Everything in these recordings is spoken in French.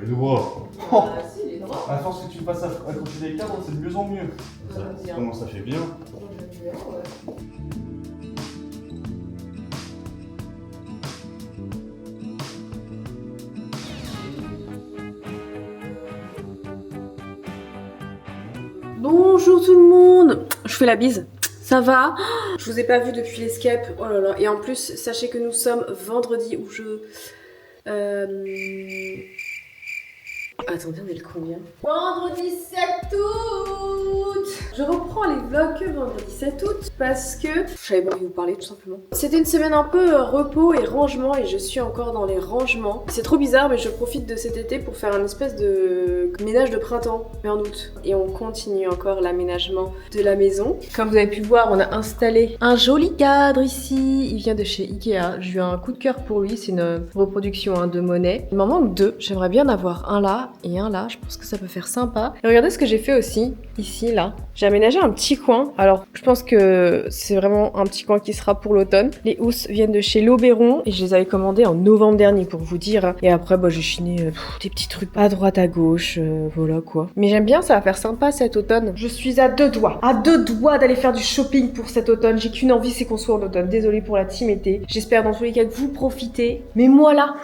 les doigts. Si, il est droit. À force que tu me passes à côté des cadres, c'est de mieux en mieux. Ça commence à faire bien. Bonjour tout le monde. Je fais la bise. Ça va? Je vous ai pas vu depuis l'escape. Oh là là. Et en plus, sachez que nous sommes vendredi où je... Attendez, on est le combien? Vendredi 7 août. Je reprends les vlogs que vendredi 7 août parce que j'avais pas envie de vous parler tout simplement. C'était une semaine un peu repos et rangement et je suis encore dans les rangements. C'est trop bizarre mais je profite de cet été pour faire un espèce de ménage de printemps, mais en août. Et on continue encore l'aménagement de la maison. Comme vous avez pu voir, on a installé un joli cadre ici. Il vient de chez Ikea. J'ai eu un coup de cœur pour lui. C'est une reproduction de Monet. Il m'en manque deux. J'aimerais bien en avoir un là et un là. Je pense que ça peut faire sympa. Et regardez ce que j'ai fait aussi, ici, là. J'ai aménagé un petit coin. Alors, je pense que c'est vraiment un petit coin qui sera pour l'automne. Les housses viennent de chez L'Oberon et je les avais commandées en novembre dernier pour vous dire. Et après, bah, j'ai chiné des petits trucs à droite, à gauche, voilà quoi. Mais j'aime bien, ça va faire sympa cet automne. Je suis à deux doigts d'aller faire du shopping pour cet automne. J'ai qu'une envie, c'est qu'on soit en automne. Désolée pour la team été. J'espère dans tous les cas que vous profitez. Mais moi là...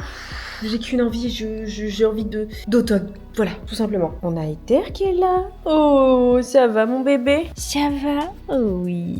J'ai qu'une envie, j'ai envie d'automne. Voilà, tout simplement. On a Ether qui est là. Oh, ça va mon bébé? Ça va? Oh oui.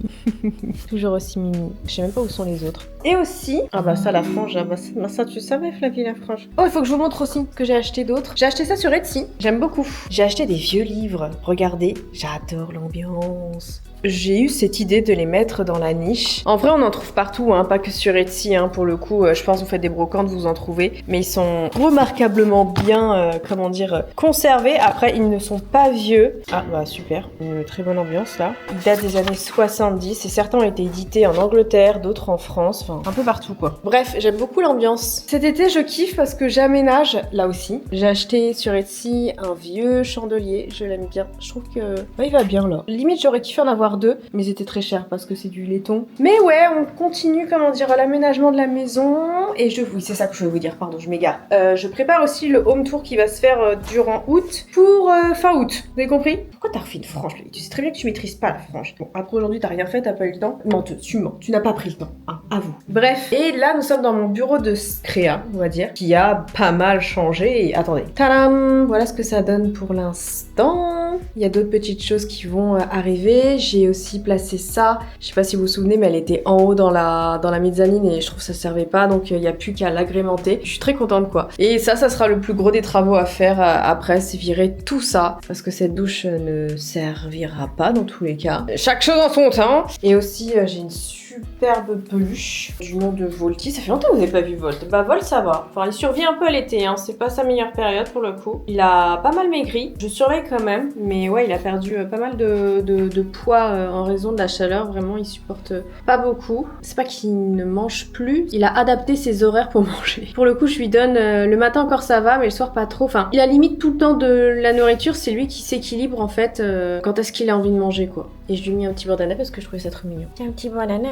Toujours aussi mimi. Je sais même pas où sont les autres. Et aussi... Ah bah ça, la frange, ah bah ça tu savais Flavie, la frange. Oh, il faut que je vous montre aussi que j'ai acheté d'autres. J'ai acheté ça sur Etsy. J'aime beaucoup. J'ai acheté des vieux livres. Regardez, j'adore l'ambiance. J'ai eu cette idée de les mettre dans la niche. En vrai, on en trouve partout, hein, pas que sur Etsy, hein, pour le coup. Je pense que vous faites des brocantes, vous en trouvez. Mais ils sont remarquablement bien, comment dire, conservés. Après, ils ne sont pas vieux. Ah, bah super, une très bonne ambiance là. Ils datent des années 70 et certains ont été édités en Angleterre, d'autres en France, enfin un peu partout quoi. Bref, j'aime beaucoup l'ambiance. Cet été, je kiffe parce que j'aménage, là aussi. J'ai acheté sur Etsy un vieux chandelier, je l'aime bien. Je trouve que ouais, il va bien là. Limite, j'aurais kiffé en avoir deux, mais ils étaient très chers parce que c'est du laiton. Mais ouais, on continue, comment dire, l'aménagement de la maison. Et oui, c'est ça que je voulais vous dire, pardon, je m'égare. Je prépare aussi le home tour qui va se faire durant août pour fin août. Vous avez compris? Pourquoi t'as refait une frange? Tu sais très bien que tu maîtrises pas la frange. Bon, après aujourd'hui, t'as rien fait, t'as pas eu le temps. Menteuse, tu mens. Tu n'as pas pris le temps. Hein, à vous. Bref. Et là, nous sommes dans mon bureau de créa, on va dire, qui a pas mal changé. Et attendez. Tadam! Voilà ce que ça donne pour l'instant. Il y a d'autres petites choses qui vont arriver. J'ai aussi placé ça. Je sais pas si vous vous souvenez, mais elle était en haut dans la mezzanine et je trouve que ça servait pas. Donc il n'y a plus qu'à l'agrémenter. Je suis très contente quoi. Et ça sera le plus gros des travaux à faire après. C'est virer tout ça. Parce que cette douche ne servira pas dans tous les cas. Chaque chose en son temps. Et aussi, j'ai une superbe peluche du nom de Volty. Ça fait longtemps que vous n'avez pas vu Volt. Bah Volt ça va. Enfin il survit un peu à l'été, hein. C'est pas sa meilleure période pour le coup. Il a pas mal maigri. Je surveille quand même. Mais ouais il a perdu pas mal de poids en raison de la chaleur. Vraiment il supporte pas beaucoup. C'est pas qu'il ne mange plus. Il a adapté ses horaires pour manger. Pour le coup je lui donne le matin encore ça va mais le soir pas trop. Enfin il a limite tout le temps de la nourriture. C'est lui qui s'équilibre en fait quand est-ce qu'il a envie de manger quoi. Et je lui ai mis un petit bandana parce que je trouvais ça trop mignon. Tiens un petit bandana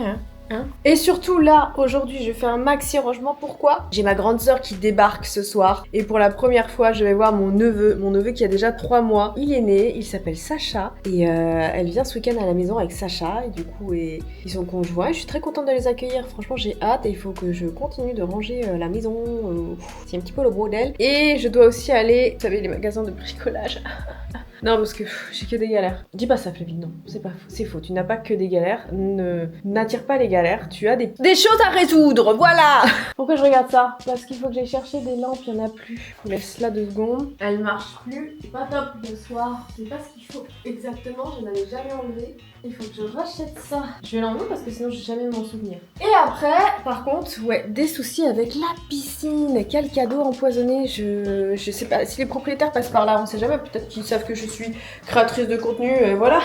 hein. Et surtout là, aujourd'hui, je fais un maxi rangement. Pourquoi? J'ai ma grande sœur qui débarque ce soir. Et pour la première fois, je vais voir mon neveu qui a déjà 3 mois. Il est né, il s'appelle Sacha. Et elle vient ce week-end à la maison avec Sacha. Et du coup, ils sont conjoints. Je suis très contente de les accueillir. Franchement, j'ai hâte. Et il faut que je continue de ranger la maison. C'est un petit peu le bordel. Et je dois aussi aller, vous savez, les magasins de bricolage. Non, parce que j'ai que des galères. Dis pas ça, Flavie, non, c'est pas faux. C'est faux, tu n'as pas que des galères. N'attire pas les galères, tu as des choses à résoudre, voilà. Pourquoi je regarde ça? Parce qu'il faut que j'aille chercher des lampes, il n'y en a plus. Je vous laisse là 2 secondes. Elle marche plus, c'est pas top le soir. C'est pas ce qu'il faut exactement, je n'avais jamais enlevé. Il faut que je rachète ça. Je vais l'enlever parce que sinon je vais jamais m'en souvenir. Et après, par contre, ouais, des soucis avec la piscine. Quel cadeau empoisonné. Je sais pas si les propriétaires passent par là, on sait jamais. Peut-être qu'ils savent que je suis créatrice de contenu, voilà.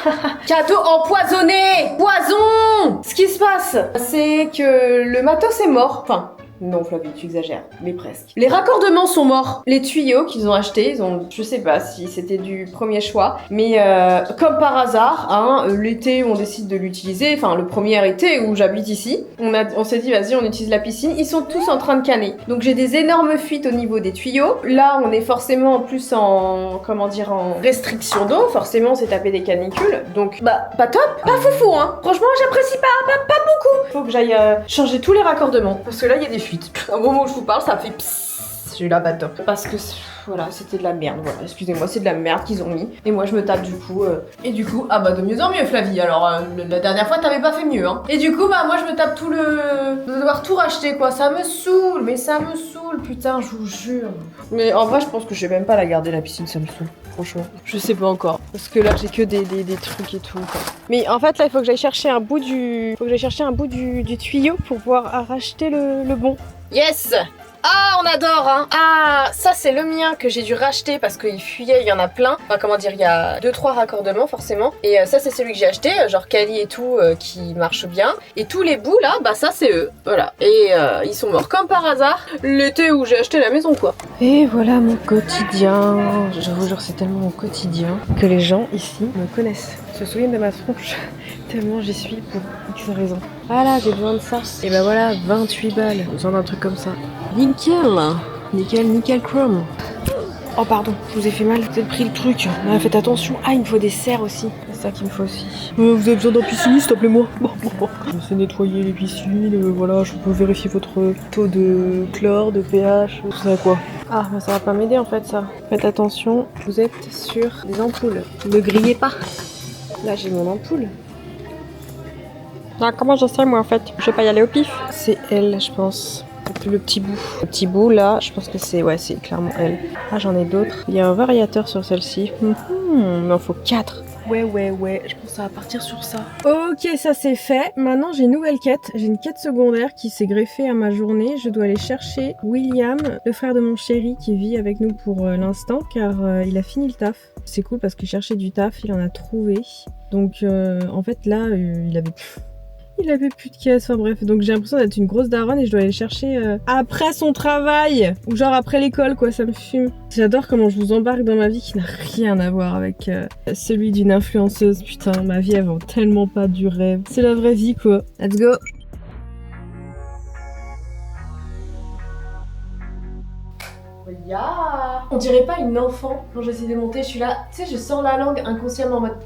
Cadeau empoisonné. Poison. Ce qui se passe, c'est que le matos est mort. Enfin, Non Flavie, tu exagères, mais presque. Les raccordements sont morts. Les tuyaux qu'ils ont achetés, je sais pas si c'était du premier choix, mais comme par hasard, hein, l'été on décide de l'utiliser, enfin le premier été où j'habite ici, on s'est dit vas-y on utilise la piscine, ils sont tous en train de canner. Donc j'ai des énormes fuites au niveau des tuyaux. Là on est forcément en plus en restriction d'eau, forcément on s'est tapé des canicules, donc bah pas top, pas foufou hein. Franchement j'apprécie pas beaucoup. Faut que j'aille changer tous les raccordements, parce que là il y a des fuites. Au moment où je vous parle ça fait psss, j'ai eu la batte parce que voilà, c'était de la merde, voilà, excusez-moi, c'est de la merde qu'ils ont mis. Et moi, je me tape du coup, et du coup, ah bah de mieux en mieux, Flavie, alors la dernière fois, t'avais pas fait mieux, hein. Et du coup, bah moi, je me tape de devoir tout racheter, quoi, ça me saoule, mais ça me saoule, putain, je vous jure. Mais en vrai, je pense que je vais même pas la garder, la piscine, ça me saoule, franchement. Je sais pas encore, parce que là, j'ai que des trucs et tout, quoi. Mais en fait, là, il faut que j'aille chercher un bout du tuyau pour pouvoir racheter le bon. Yes! Ah, on adore, hein. Ah, ça c'est le mien que j'ai dû racheter parce qu'il fuyait, il y en a plein. Enfin, comment dire, il y a 2-3 raccordements forcément. Et ça c'est celui que j'ai acheté, genre Kali et tout, qui marche bien. Et tous les bouts là, bah ça c'est eux. Voilà. Et ils sont morts comme par hasard l'été où j'ai acheté la maison, quoi. Et voilà mon quotidien. Je vous jure, c'est tellement mon quotidien que les gens ici me connaissent. Se souviennent de ma tronche tellement j'y suis pour X raisons. Voilà, j'ai besoin de ça. Et bah voilà, 28 balles. J'ai besoin d'un truc comme ça. Nickel chrome. Oh pardon, je vous ai fait mal. Vous avez pris le truc. Ah, faites attention. Ah, il me faut des serres aussi. C'est ça qu'il me faut aussi. Vous avez besoin d'un pisciniste, appelez-moi. Bon. Je sais nettoyer les piscines. Voilà, je peux vérifier votre taux de chlore, de pH, tout ça quoi. Ah, mais ça va pas m'aider en fait ça. Faites attention, vous êtes sur des ampoules. Ne grillez pas. Là, j'ai mon ampoule. Ah, comment je sais moi en fait? Je vais pas y aller au pif. C'est elle, je pense. Le petit bout. Le petit bout là, je pense que c'est clairement elle. Ah, j'en ai d'autres. Il y a un variateur sur celle-ci. Mais il en faut 4. Ouais, je pense que ça va partir sur ça. Ok, ça c'est fait. Maintenant j'ai une nouvelle quête. J'ai une quête secondaire qui s'est greffée à ma journée. Je dois aller chercher William, le frère de mon chéri qui vit avec nous pour l'instant car il a fini le taf. C'est cool parce qu'il cherchait du taf, il en a trouvé. Donc en fait là, il avait plus de caisse, enfin bref, donc j'ai l'impression d'être une grosse daronne et je dois aller le chercher après son travail, ou genre après l'école quoi, ça me fume. J'adore comment je vous embarque dans ma vie qui n'a rien à voir avec celui d'une influenceuse, putain, ma vie elle vaut tellement pas du rêve. C'est la vraie vie quoi. Let's go. Yeah. On dirait pas une enfant quand j'essaie de monter, je suis là, tu sais, je sors la langue inconsciemment en mode...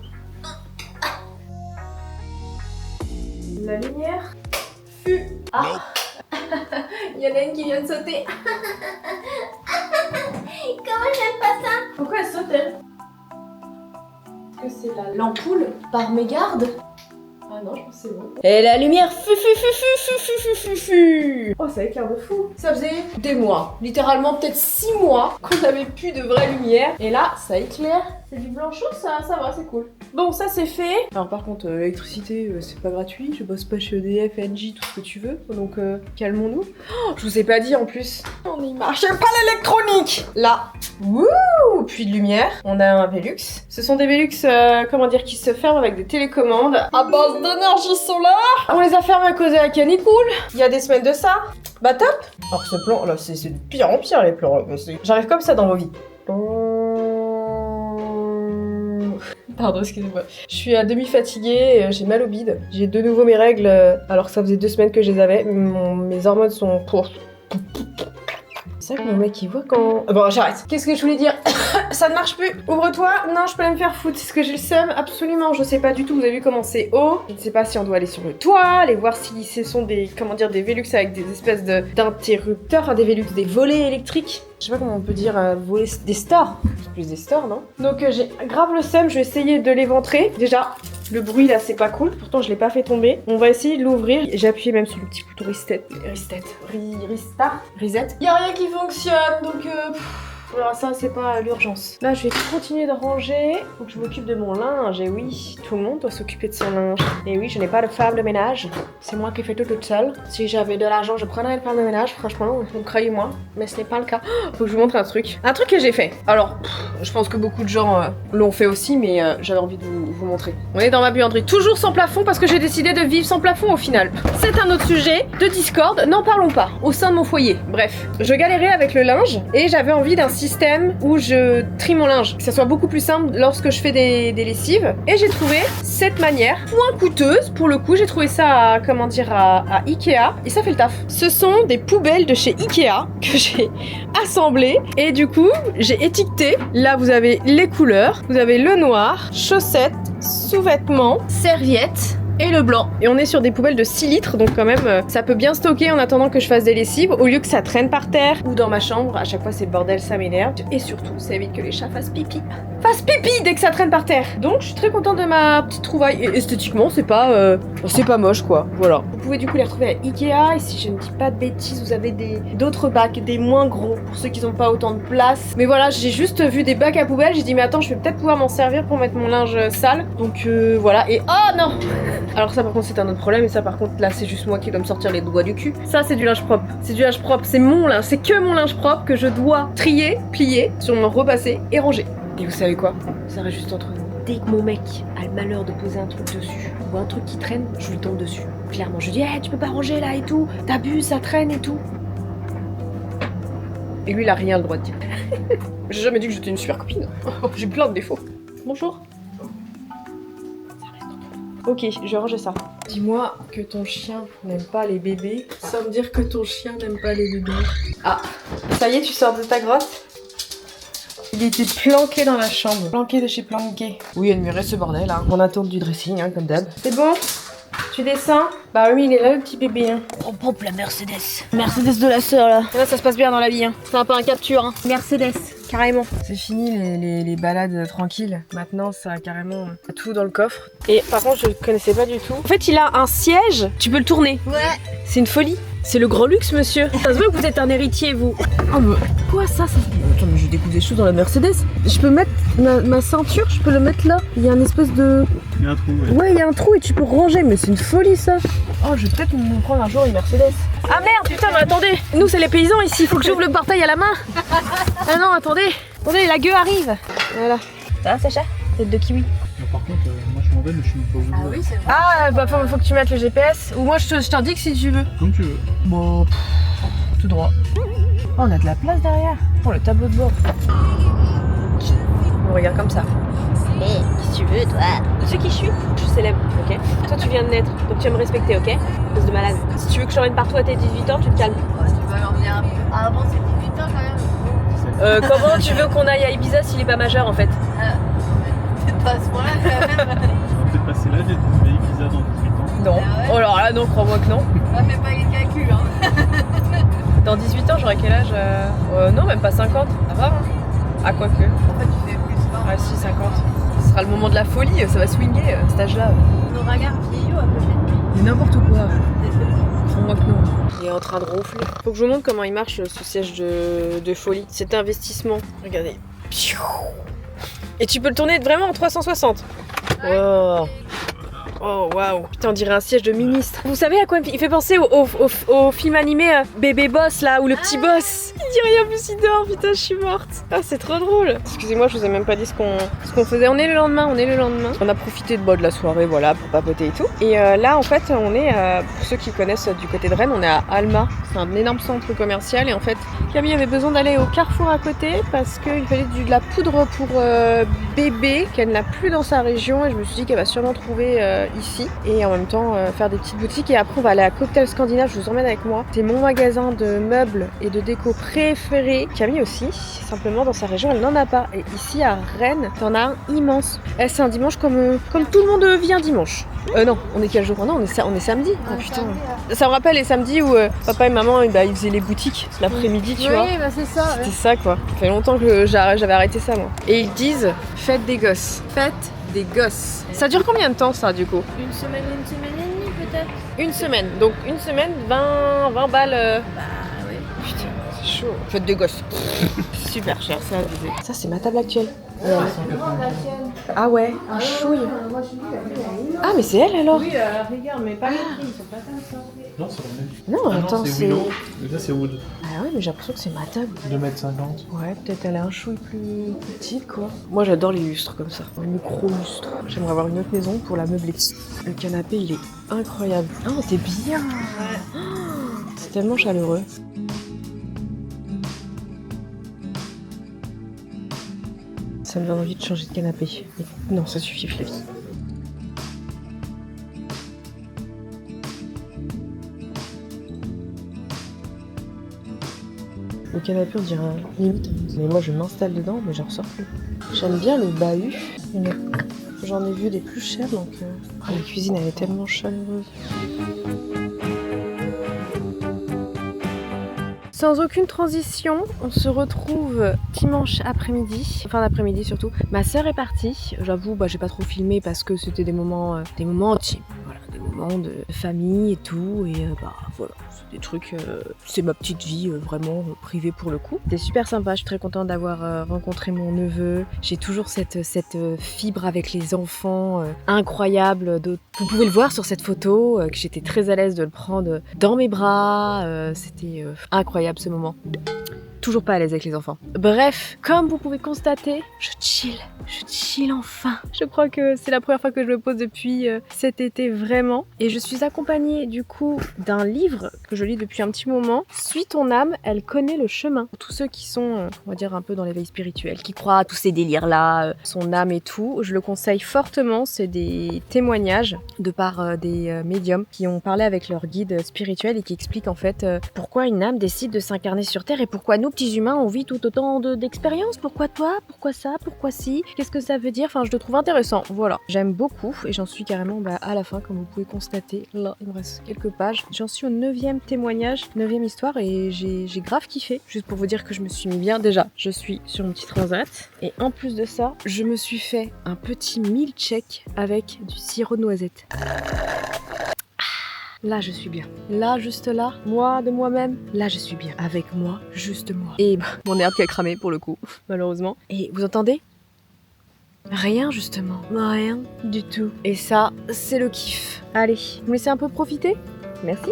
La lumière fut... Ah. Il y en a une qui vient de sauter. Comment j'aime pas ça? Pourquoi elle saute elle? Est-ce que c'est l'ampoule par mégarde? Ah non, je pense que c'est bon. Et la lumière fu. Oh, ça éclaire de fou. Ça faisait des mois, littéralement peut-être 6 mois qu'on n'avait plus de vraie lumière. Et là, ça éclaire. C'est du blanchot, ça va, c'est cool. Bon, ça c'est fait. Alors par contre, l'électricité, c'est pas gratuit. Je bosse pas chez EDF, Engie, tout ce que tu veux. Donc calmons-nous. Oh, je vous ai pas dit en plus. On y marche pas l'électronique. Là. Wouh. Puis de lumière. On a un Velux. Ce sont des Velux, qui se ferment avec des télécommandes à base d'énergie solaire. On les a fermés à cause de la canicule. Il y a des semaines de ça. Bah top. Alors ce plan, là, c'est de pire en pire les plans. J'arrive comme ça dans vos vies. Pardon, excusez-moi. Je suis à demi fatiguée, j'ai mal au bide. J'ai de nouveau mes règles, alors que ça faisait 2 semaines que je les avais. Mes hormones sont pour... C'est ça que mon mec il voit quand... Bon, j'arrête. Qu'est-ce que je voulais dire? Ça ne marche plus. Ouvre-toi. Non, je peux pas me faire foutre. Est-ce que j'ai le seum? Absolument. Je sais pas du tout. Vous avez vu comment c'est haut. Je ne sais pas si on doit aller sur le toit, aller voir si ce sont des, des Velux avec des espèces d'interrupteurs, enfin des Velux, des volets électriques. Je sais pas comment on peut dire volets, des stores. C'est plus des stores, non? Donc j'ai grave le seum. Je vais essayer de l'éventrer. Déjà, le bruit là, c'est pas cool. Pourtant, je l'ai pas fait tomber. On va essayer de l'ouvrir. J'ai appuyé même sur le petit bouton reset. Y a rien qui fonctionne. Donc Alors ça, c'est pas l'urgence. Là, je vais continuer de ranger. Faut que je m'occupe de mon linge. Et oui, tout le monde doit s'occuper de son linge. Et oui, je n'ai pas de femme de ménage. C'est moi qui fais tout toute seule. Si j'avais de l'argent, je prendrais une femme de ménage, franchement, donc croyez-moi. Mais ce n'est pas le cas. Faut que je vous montre un truc. Un truc que j'ai fait. Alors, je pense que beaucoup de gens l'ont fait aussi, mais j'avais envie de vous montrer. On est dans ma buanderie. Toujours sans plafond parce que j'ai décidé de vivre sans plafond au final. C'est un autre sujet de Discord. N'en parlons pas. Au sein de mon foyer. Bref, je galérais avec le linge et j'avais envie d'un système où je trie mon linge, que ça soit beaucoup plus simple lorsque je fais des lessives. Et j'ai trouvé cette manière, moins coûteuse pour le coup, j'ai trouvé ça à, comment dire, à Ikea et ça fait le taf. Ce sont des poubelles de chez Ikea que j'ai assemblées et du coup j'ai étiqueté. Là vous avez les couleurs, vous avez le noir, chaussettes, sous-vêtements, serviettes et le blanc. Et on est sur des poubelles de 6 litres, donc quand même, ça peut bien stocker en attendant que je fasse des lessives, au lieu que ça traîne par terre ou dans ma chambre. À chaque fois, c'est le bordel, ça m'énerve. Et surtout, ça évite que les chats fassent pipi. Fassent pipi dès que ça traîne par terre. Donc, je suis très contente de ma petite trouvaille. Et esthétiquement, c'est pas moche, quoi. Voilà. Vous pouvez du coup les retrouver à Ikea. Et si je ne dis pas de bêtises, vous avez d'autres bacs, des moins gros, pour ceux qui n'ont pas autant de place. Mais voilà, j'ai juste vu des bacs à poubelle. J'ai dit, mais attends, je vais peut-être pouvoir m'en servir pour mettre mon linge sale. Donc, voilà. Et oh non! Alors ça par contre c'est un autre problème et ça par contre là c'est juste moi qui dois me sortir les doigts du cul. Ça c'est du linge propre, c'est du linge propre, c'est mon linge, c'est que mon linge propre que je dois trier, plier, sûrement repasser et ranger. Et vous savez quoi? Ça reste juste entre nous. Dès que mon mec a le malheur de poser un truc dessus ou un truc qui traîne, je lui tombe dessus. Clairement je lui dis hey, tu peux pas ranger là et tout, t'abuses, ça traîne et tout. Et lui il a rien le droit de dire. J'ai jamais dit que j'étais une super copine. J'ai plein de défauts. Bonjour. Ok, je vais ranger ça. Dis-moi que ton chien n'aime pas les bébés. Ça veut dire que ton chien n'aime pas les bébés. Ah, ça y est, tu sors de ta grotte? Il était planqué dans la chambre. Planqué de chez planqué. Oui, admirez ce bordel, hein. On attend du dressing, hein, comme d'hab. C'est bon? Tu descends? Bah oui, il est là le petit bébé, hein. On pompe la Mercedes. Mercedes de la sœur, là. Là, ça se passe bien dans la vie, hein. C'est un peu un capture, hein. Mercedes. Carrément. C'est fini les balades tranquilles. Maintenant, ça a carrément tout dans le coffre. Et par contre, je ne connaissais pas du tout. En fait, il a un siège. Tu peux le tourner. Ouais. C'est une folie. C'est le grand luxe, monsieur. Ça se voit que vous êtes un héritier, vous. Oh, mais quoi ça? Attends, mais je découvre des choses dans la Mercedes. Je peux mettre ma ceinture, je peux le mettre là. Il y a une espèce de... Il y a un trou, ouais. Ouais, il y a un trou et tu peux ranger. Mais c'est une folie, ça. Oh, je vais peut-être me prendre un jour une Mercedes. Ah merde, putain, mais attendez. Nous, c'est les paysans ici. Il faut que j'ouvre le portail à la main. Ah non, attendez. Attendez, la gueule arrive. Voilà. Ça va, Sacha? Tête de kiwi. Par contre, moi je m'en vais, mais je suis pas où. Ah oui, c'est vrai. Ah, bah faut que tu mettes le GPS. Ou moi, je t'indique si tu veux. Comme tu veux. Bon, tout droit. Oh, on a de la place derrière. Oh, le tableau de bord. On regarde comme ça. Hé, si tu veux, toi. Tu sais qui je suis? Je suis célèbre, ok? Toi, tu viens de naître, donc tu vas me respecter, ok? Espèce de malade. Si tu veux que je t'emmène partout à tes 18 ans, tu te calmes. Ouais, tu vas m'emmener un peu. Ah, avant, c'est 18 ans quand même. Comment tu veux qu'on aille à Ibiza s'il est pas majeur, en fait? C'est pas à ce point-là quand même. On va peut-être passer l'âge et trouver Ibiza dans 18 ans. Non. Ah ouais? Oh, alors là, non, crois-moi que non. On fait pas les calculs, hein. Dans 18 ans, j'aurai quel âge? Non, même pas 50. Ça va, hein? Ah, quoique. En fait, tu fais plus, Ah, si, 50. Ce sera le moment de la folie, ça va swinguer, cet âge-là. On aura gare vieillot à prochaine nuit. Mais n'importe quoi. Crois-moi que non. Il est en train de ronfler. Faut que je vous montre comment il marche ce siège de folie. Cet investissement. Regardez. Et tu peux le tourner vraiment en 360. Oh. Oh waouh, putain on dirait un siège de ministre. Vous savez à quoi il fait penser au film animé Bébé Boss là, ou le petit boss. Il dit rien plus il dort, putain je suis morte. Ah c'est trop drôle. Excusez-moi je vous ai même pas dit ce qu'on faisait. On est le lendemain. On a profité de la soirée voilà pour papoter et tout. Et là en fait on est, pour ceux qui connaissent du côté de Rennes, on est à Alma. C'est un énorme centre commercial et en fait Camille avait besoin d'aller au Carrefour à côté parce qu'il fallait de la poudre pour bébé qu'elle n'a plus dans sa région et je me suis dit qu'elle va sûrement trouver ici et en même temps faire des petites boutiques et après on va aller à Cocktail Scandinave, je vous emmène avec moi. C'est mon magasin de meubles et de déco préféré. Camille aussi, simplement dans sa région elle n'en a pas et ici à Rennes t'en as un immense. C'est un dimanche comme tout le monde vit un dimanche. Non, on est quel jour? Non, on est samedi. Oh putain. Ça me rappelle les samedis où papa et maman ils faisaient les boutiques l'après-midi tu vois. Oui, bah c'est ça. C'était ça quoi. Ça fait longtemps que j'avais arrêté ça moi. Et ils disent fête des gosses. Fête des gosses. Ça dure combien de temps ça du coup? Une semaine et demie peut-être. Une semaine. Donc une semaine, 20 balles. Bah oui. Putain, c'est Chaud. Faites des gosses. Super cher, c'est abusé. Ça, c'est ma table actuelle. Ah ouais, un chouille. Ah, mais c'est elle alors? Oui, regarde, mais pas les prix, ils sont pas comme ça. Non, c'est la même. Non, attends, c'est c'est. Willow. Et ça, c'est Wood. Ah ouais, mais j'ai l'impression que c'est ma table. 2,50 m. Ouais, peut-être elle a un chouille plus petite quoi. Moi j'adore les lustres comme ça, un micro-lustre. J'aimerais avoir une autre maison pour la meubler. Le canapé il est incroyable. Oh, c'est bien. Oh, c'est tellement chaleureux. Ça me donne envie de changer de canapé. Mais non, ça suffit, Flavie. Le canapé, on dirait limite. Mais moi, je m'installe dedans, mais j'en ressors plus. J'aime bien le bahut. J'en ai vu des plus chers, donc la cuisine, elle est tellement chaleureuse. Sans aucune transition, on se retrouve dimanche après-midi, fin d'après-midi surtout. Ma sœur est partie. J'avoue, j'ai pas trop filmé parce que c'était des moments intimes. Voilà, des moments de famille et tout. Et voilà. Des trucs, c'est ma petite vie vraiment privée pour le coup. C'était super sympa, je suis très contente d'avoir rencontré mon neveu. J'ai toujours cette fibre avec les enfants incroyable. Vous pouvez le voir sur cette photo, que j'étais très à l'aise de le prendre dans mes bras. C'était incroyable ce moment. Toujours pas à l'aise avec les enfants. Bref, comme vous pouvez constater, je chill enfin. Je crois que c'est la première fois que je me pose depuis cet été vraiment. Et je suis accompagnée du coup d'un livre que je lis depuis un petit moment. Suis ton âme, elle connaît le chemin. Pour tous ceux qui sont, on va dire, un peu dans l'éveil spirituel, qui croient à tous ces délires-là, son âme et tout, je le conseille fortement. C'est des témoignages de par des médiums qui ont parlé avec leur guide spirituel et qui expliquent en fait pourquoi une âme décide de s'incarner sur Terre et pourquoi nous, petits humains, on vit tout autant d'expériences. Pourquoi toi? Pourquoi ça? Pourquoi si? Qu'est-ce que ça veut dire? Enfin, je le trouve intéressant. Voilà. J'aime beaucoup et j'en suis carrément à la fin, comme vous pouvez constater. Là, il me reste quelques pages. J'en suis au 9e témoignage, 9e histoire et j'ai grave kiffé. Juste pour vous dire que je me suis mis bien. Déjà, je suis sur une petite transat et en plus de ça, je me suis fait un petit milkshake avec du sirop de noisette. Là, je suis bien. Là, juste là, moi de moi-même, là, je suis bien. Avec moi, juste moi. Et mon herbe qui a cramé pour le coup, malheureusement. Et vous entendez? Rien, justement. Rien du tout. Et ça, c'est le kiff. Allez, vous me laissez un peu profiter? Merci.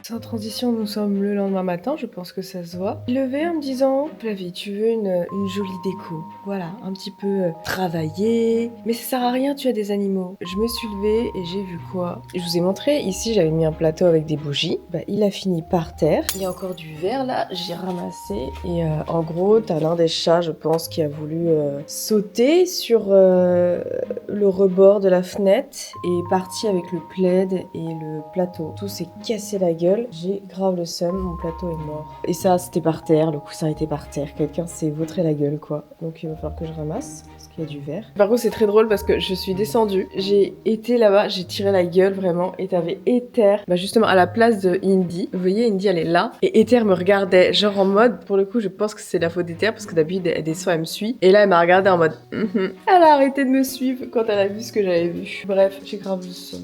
Sans transition, nous sommes le lendemain matin, je pense que ça se voit. Levé en me disant, Flavie, tu veux une jolie déco. Voilà, un petit peu travaillé. Mais ça sert à rien, tu as des animaux. Je me suis levée et j'ai vu quoi? Je vous ai montré, ici j'avais mis un plateau avec des bougies. Il a fini par terre. Il y a encore du verre là, j'ai ramassé. Et en gros, t'as l'un des chats, je pense, qui a voulu sauter sur le rebord de la fenêtre et est parti avec le plaid et le plateau. Tout s'est cassé la gueule. J'ai grave le seum, mon plateau est mort. Et ça, c'était par terre, le coussin était par terre. Quelqu'un s'est vautré la gueule, quoi. Donc il va falloir que je ramasse, parce qu'il y a du verre. Par contre, c'est très drôle parce que je suis descendue, j'ai été là-bas, j'ai tiré la gueule vraiment, et t'avais Ether, justement à la place de Indy. Vous voyez, Indy, elle est là, et Ether me regardait, genre en mode, pour le coup, je pense que c'est la faute d'Ether, parce que d'habitude, elle descend, elle me suit. Et là, elle m'a regardé en mode, Elle a arrêté de me suivre quand elle a vu ce que j'avais vu. Bref, j'ai grave le seum.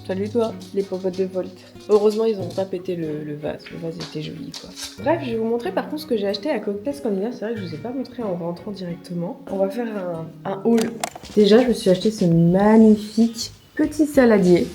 Salut toi, les popotes de Volt. Heureusement, ils ont pas pété le vase. Le vase était joli, quoi. Bref, je vais vous montrer par contre ce que j'ai acheté à Cocktail Scandinave. C'est vrai que je vous ai pas montré en rentrant directement. On va faire un haul. Déjà, je me suis acheté ce magnifique petit saladier.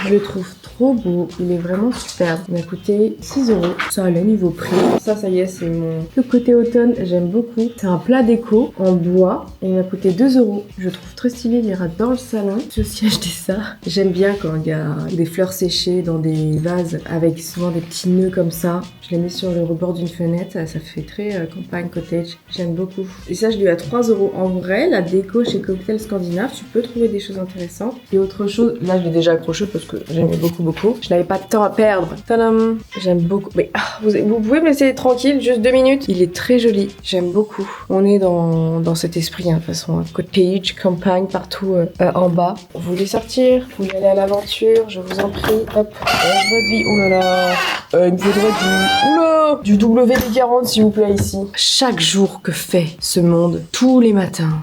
Je le trouve trop beau, il est vraiment superbe. Il m'a coûté 6 €. Ça allait niveau prix. Ça y est, c'est le côté automne, j'aime beaucoup. C'est un plat déco en bois et il m'a coûté 2 €. Je le trouve très stylé, il ira dans le salon. J'ai aussi acheté ça. J'aime bien quand il y a des fleurs séchées dans des vases avec souvent des petits nœuds comme ça. Je l'ai mis sur le rebord d'une fenêtre, ça fait très campagne cottage. J'aime beaucoup. Et ça, je l'ai eu à 3 €. En vrai, la déco chez Cocktail Scandinave, tu peux trouver des choses intéressantes. Et autre chose, là je l'ai déjà accroché parce que j'aimais beaucoup. Je n'avais pas de temps à perdre. Tadam! J'aime beaucoup. Mais vous pouvez me laisser tranquille, juste 2 minutes. Il est très joli. J'aime beaucoup. On est dans cet esprit, de toute façon. Cottage, campagne, partout en bas. Vous voulez sortir? Vous voulez aller à l'aventure? Je vous en prie. Hop. Votre vie. Oh là là. Il me faudrait du WD-40 s'il vous plaît ici. Chaque jour que fait ce monde, tous les matins,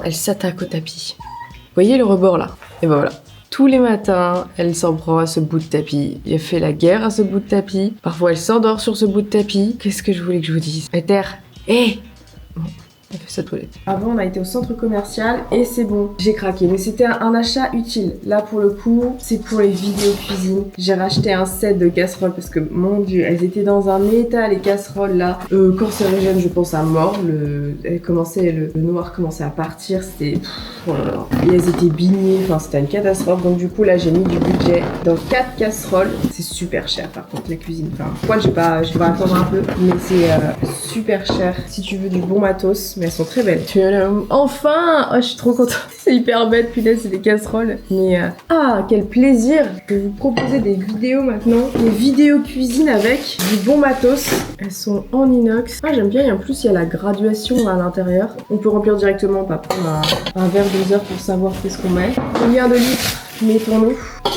elle s'attaque au tapis. Vous voyez le rebord là? Et ben voilà. Tous les matins, elle s'en prend à ce bout de tapis. Elle fait la guerre à ce bout de tapis. Parfois, elle s'endort sur ce bout de tapis. Qu'est-ce que je voulais que je vous dise? Ether, hé! Bon, elle fait sa toilette. Avant, on a été au centre commercial et c'est bon, j'ai craqué. Mais c'était un achat utile. Là, pour le coup, c'est pour les vidéos cuisine. J'ai racheté un set de casseroles parce que, mon Dieu, elles étaient dans un état, les casseroles là. Cancérigène, je pense à mort. Le noir commençait à partir. C'était... Oh là là. Et elles étaient bignées. Enfin, c'était une catastrophe. Donc, du coup, là, j'ai mis du budget dans 4 casseroles. C'est super cher, par contre, la cuisine. Enfin, pourquoi je vais attendre un peu. Mais c'est super cher si tu veux du bon matos. Mais elles sont très belles. Enfin! Oh, je suis trop contente. C'est hyper bête, punaise, c'est des casseroles. Mais quel plaisir de vous proposer des vidéos maintenant. Des vidéos cuisine avec du bon matos. Elles sont en inox. Ah, j'aime bien. Et en plus, il y a la graduation à l'intérieur. On peut remplir directement, pas prendre un verre doseur pour savoir qu'est-ce qu'on met. Combien de litres mettons-nous?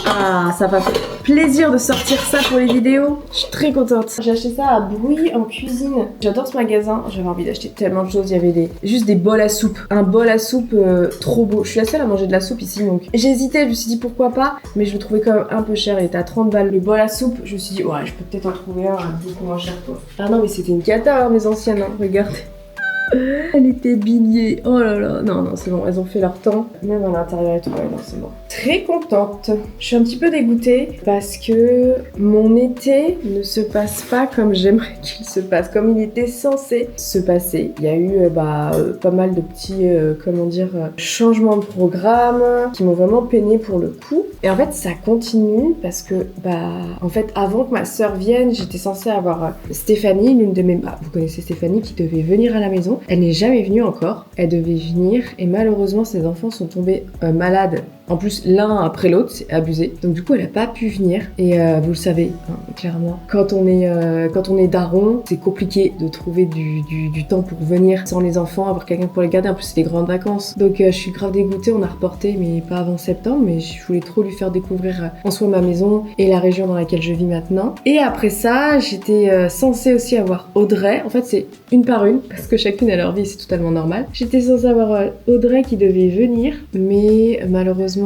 Ah, ça va faire plaisir de sortir ça pour les vidéos. Je suis très contente. J'ai acheté ça à Bruy en cuisine. J'adore ce magasin. J'avais envie d'acheter tellement de choses. Il y avait juste des bols à soupe. Un bol à soupe trop beau. Je suis la seule à manger de la soupe ici, donc j'ai hésité. Je me suis dit pourquoi pas, mais je le trouvais quand même un peu cher. Il était à 30 balles le bol à soupe. Je me suis dit ouais, je peux peut-être en trouver un beaucoup moins cher quoi. Ah non, mais c'était une cata hein, mes anciennes. Hein. Regardez. Elle était bignée. Oh là là. Non, c'est bon. Elles ont fait leur temps. Même à l'intérieur et tout. Ouais, non, c'est bon. Très contente. Je suis un petit peu dégoûtée parce que mon été ne se passe pas comme j'aimerais qu'il se passe. Comme il était censé se passer. Il y a eu pas mal de petits, changements de programme qui m'ont vraiment peiné pour le coup. Et en fait, ça continue parce que, en fait, avant que ma sœur vienne, j'étais censée avoir Stéphanie, l'une de mes... vous connaissez Stéphanie, qui devait venir à la maison. Elle n'est jamais venue encore. Elle devait venir et malheureusement ses enfants sont tombés malades. En plus, l'un après l'autre, c'est abusé. Donc du coup, elle a pas pu venir. Et vous le savez, hein, clairement, quand on est daron, c'est compliqué de trouver du temps pour venir sans les enfants, avoir quelqu'un pour les garder. En plus, c'est des grandes vacances. Donc je suis grave dégoûtée. On a reporté, mais pas avant septembre. Mais je voulais trop lui faire découvrir en soi ma maison et la région dans laquelle je vis maintenant. Et après ça, j'étais censée aussi avoir Audrey. En fait, c'est une par une, parce que chacune a leur vie, c'est totalement normal. J'étais censée avoir Audrey qui devait venir, mais malheureusement,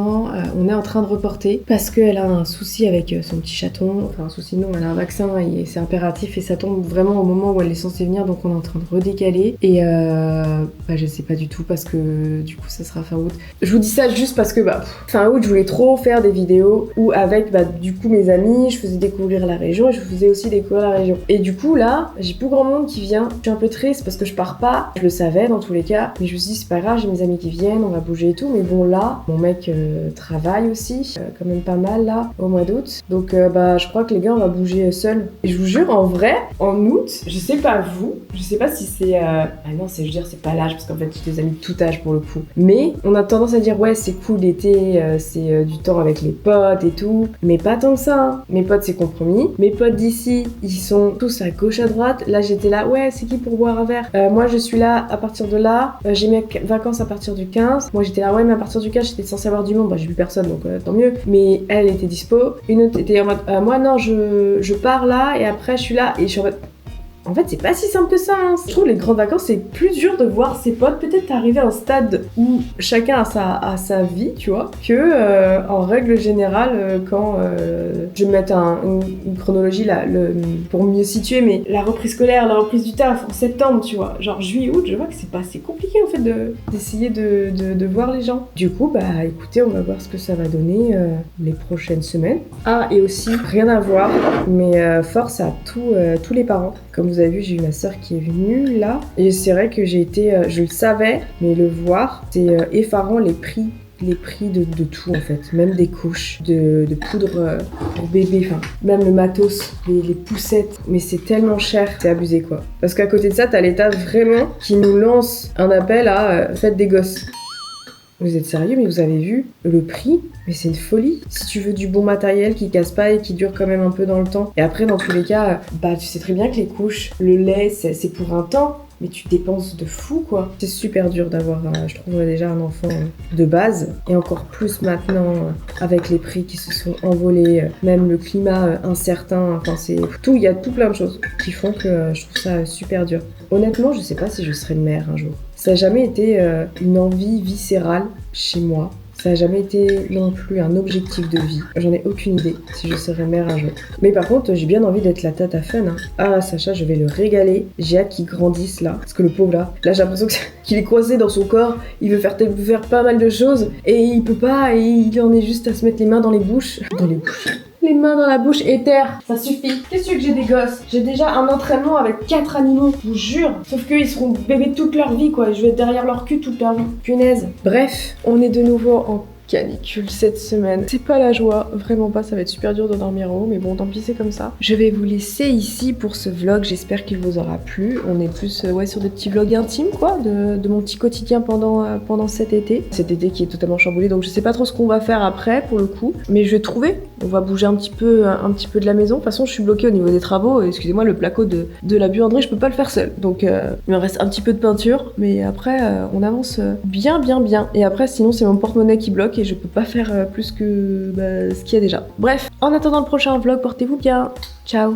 on est en train de reporter parce qu'elle a un souci avec son petit chaton. Enfin, un souci non, elle a un vaccin et c'est impératif et ça tombe vraiment au moment où elle est censée venir, donc on est en train de redécaler. Et je sais pas du tout parce que du coup, ça sera fin août. Je vous dis ça juste parce que fin août, je voulais trop faire des vidéos où avec du coup mes amis, je faisais découvrir la région et je faisais aussi découvrir la région. Et du coup là, j'ai plus grand monde qui vient. Je suis un peu triste parce que je pars pas. Je le savais dans tous les cas, mais je me suis dit c'est pas grave, j'ai mes amis qui viennent, on va bouger et tout. Mais bon là, mon mec travaille aussi, quand même pas mal là, au mois d'août. Donc je crois que les gars, on va bouger seuls. Et je vous jure, en vrai, en août, je sais pas vous, je sais pas si c'est... non, c'est pas l'âge, parce qu'en fait, j'ai des amis de tout âge pour le coup. Mais on a tendance à dire, ouais, c'est cool l'été, c'est du temps avec les potes et tout. Mais pas tant que ça, hein. Mes potes, c'est compromis. Mes potes d'ici, ils sont tous à gauche, à droite. Là, j'étais là, ouais, c'est qui pour boire un verre? Moi, je suis là à partir de là. J'ai mes vacances à partir du 15. Moi, j'étais là, ouais, mais à partir du 15, j'étais censée avoir du monde. J'ai vu personne, donc tant mieux. Mais elle était dispo. Une autre était en mode, moi, non, je pars là, et après, je suis là, et je suis en mode... En fait, c'est pas si simple que ça. Hein. Je trouve les grandes vacances, c'est plus dur de voir ses potes. Peut-être arriver à un stade où chacun a sa vie, tu vois, que en règle générale, quand je vais mettre une chronologie là, pour mieux situer, mais la reprise scolaire, la reprise du taf en septembre, tu vois, genre juillet, août, je vois que c'est pas assez compliqué en fait d'essayer de voir les gens. Du coup, écoutez, on va voir ce que ça va donner les prochaines semaines. Ah, et aussi, rien à voir, mais force à tous les parents. Comme vous avez vu, j'ai eu ma soeur qui est venue là. Et c'est vrai que j'ai été... je le savais, mais le voir, c'est effarant les prix de tout en fait. Même des couches, de poudre pour bébé, enfin, même le matos, les poussettes. Mais c'est tellement cher, c'est abusé quoi. Parce qu'à côté de ça, t'as l'État vraiment qui nous lance un appel à faites des gosses. Vous êtes sérieux, mais vous avez vu le prix? Mais c'est une folie. Si tu veux du bon matériel qui casse pas et qui dure quand même un peu dans le temps. Et après, dans tous les cas, tu sais très bien que les couches, le lait, c'est pour un temps. Mais tu dépenses de fou, quoi. C'est super dur d'avoir, je trouve, déjà un enfant de base. Et encore plus maintenant, avec les prix qui se sont envolés, même le climat incertain. Enfin, c'est tout, il y a tout plein de choses qui font que je trouve ça super dur. Honnêtement, je sais pas si je serai mère un jour. Ça n'a jamais été une envie viscérale chez moi. Ça a jamais été non plus un objectif de vie. J'en ai aucune idée si je serai mère un jour. Mais par contre, j'ai bien envie d'être la tata fun. Hein. Ah, Sacha, je vais le régaler. J'ai hâte qu'il grandisse là. Parce que le pauvre là, j'ai l'impression qu'il est coincé dans son corps. Il veut faire pas mal de choses. Et il peut pas. Et il en est juste à se mettre les mains dans les bouches. Dans les bouches. Les mains dans la bouche et terre, ça suffit. Qu'est-ce que tu veux que j'ai des gosses? J'ai déjà un entraînement avec 4 animaux, je vous jure. Sauf qu'ils seront bébés toute leur vie quoi, et je vais être derrière leur cul toute leur vie. Punaise. Bref, on est de nouveau en canicule cette semaine. C'est pas la joie, vraiment pas, ça va être super dur de dormir en haut, mais bon, tant pis, c'est comme ça. Je vais vous laisser ici pour ce vlog, j'espère qu'il vous aura plu. On est plus sur des petits vlogs intimes, quoi, de mon petit quotidien pendant cet été. Cet été qui est totalement chamboulé, donc je sais pas trop ce qu'on va faire après, pour le coup, mais je vais trouver. On va bouger un petit peu de la maison. De toute façon, je suis bloquée au niveau des travaux. Excusez-moi, le placo de la buanderie, je peux pas le faire seul. Donc, il me reste un petit peu de peinture, mais après, on avance bien. Et après, sinon, c'est mon porte-monnaie qui bloque et je peux pas faire plus que ce qu'il y a déjà. Bref, en attendant le prochain vlog, portez-vous bien. Ciao.